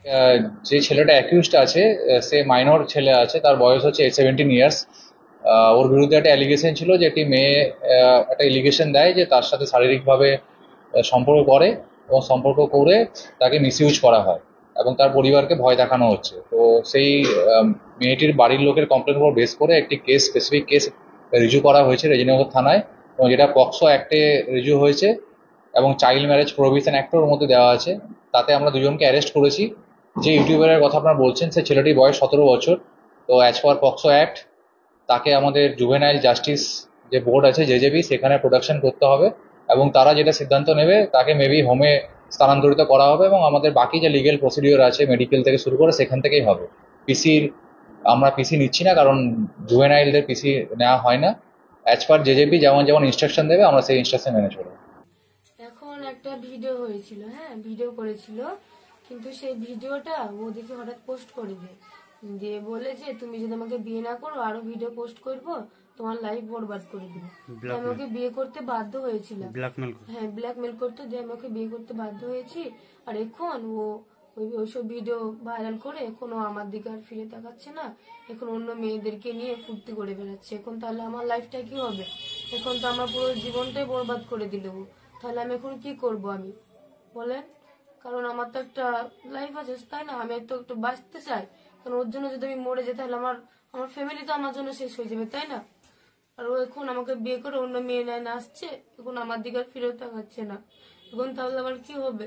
আহ, যে ছেলেটা অ্যাকিউজড আছে, সে মাইনর ছেলে আছে, তার বয়স হচ্ছে 17 ইয়ার্স। ওর বিরুদ্ধে একটা অ্যালিগেশন ছিল যে একটি মেয়ে একটা এলিগেশন দেয় যে তার সাথে শারীরিকভাবে সম্পর্ক করে, এবং সম্পর্ক করে তাকে মিসইউজ করা হয় এবং তার পরিবারকে ভয় দেখানো হচ্ছে। তো সেই মেয়েটির বাড়ির লোকের কমপ্লেন উপর বেস করে একটি স্পেসিফিক কেস রিজু করা হয়েছে রেজিনগর থানায়, এবং যেটা পক্সো অ্যাক্টে রিজু হয়েছে এবং চাইল্ড ম্যারেজ প্রোহিবিশন অ্যাক্টের মধ্যে দেওয়া আছে। তাতে আমরা দুজনকে অ্যারেস্ট করেছি। যে ইউটিউবারের কথা আপনারা বলছেন, সে ছেলেটির বয়স 17 বছর। তো অ্যাজ পার পক্সো অ্যাক্ট তাকে আমাদের জুভেনাইল জাস্টিস যে বোর্ড আছে, জেজেবি, সেখানে প্রোডাকশন করতে হবে, এবং তারা যেটা সিদ্ধান্ত নেবে তাকে মেবি হোমে স্থানান্তরিত করা হবে, এবং আমাদের বাকি যে লিগেল প্রসিডিওর আছে মেডিকেল থেকে শুরু করে সেখান থেকেই হবে। পিসির আমরা পিসি নিচ্ছি না, কারণ জুভেনাইলদের পিসি নেওয়া হয় না। অ্যাজ পার জেজেবি যেমন যেমন ইনস্ট্রাকশন দেবে আমরা সেই ইনস্ট্রাকশন মেনে চলবো। এখন একটা ভিডিও হয়েছিল, হ্যাঁ ভিডিও করেছিল, কিন্তু সেই ভিডিওটা ও দেখে হঠাৎ পোস্ট করে দেয়, দিয়ে বলে যে তুমি যদি আমাকে বিয়ে না করো আরো ভিডিও পোস্ট করবো, তোমার লাইফ বরবাদ করে দিবো। আমি ওকে বিয়ে করতে বাধ্য হয়েছিলাম, হ্যাঁ ব্ল্যাকমেল করতো, যে আমি ওকে বিয়ে করতে বাধ্য হয়েছি। আর এখন ও ওইসব ভিডিও ভাইরাল করে এখন ও আমার দিকে আর ফিরে তাকাচ্ছে না, এখন অন্য মেয়েদেরকে নিয়ে ফুর্তি করে বেড়াচ্ছে। এখন তাহলে আমার লাইফটা কি হবে? এখন তো আমার পুরো জীবনটাই বরবাদ করে দিল ও। তাহলে আমি এখন কি করব আমি, বলেন? কারণ আমার তো একটা লাইফ আছে, তাই না? আমি তো একটু বাঁচতে চাই, কারণ ওর জন্য যদি আমি মরে যাই তাহলে আমার আমার ফ্যামিলি তো আমার জন্য শেষ হয়ে যাবে, তাই না? আর ও এখন আমাকে বিয়ে করে অন্য মেয়ে নেয় না আসছে, এখন আমার দিকে আর ফিরেও তাকাচ্ছে না। এখন তাহলে আবার কি হবে?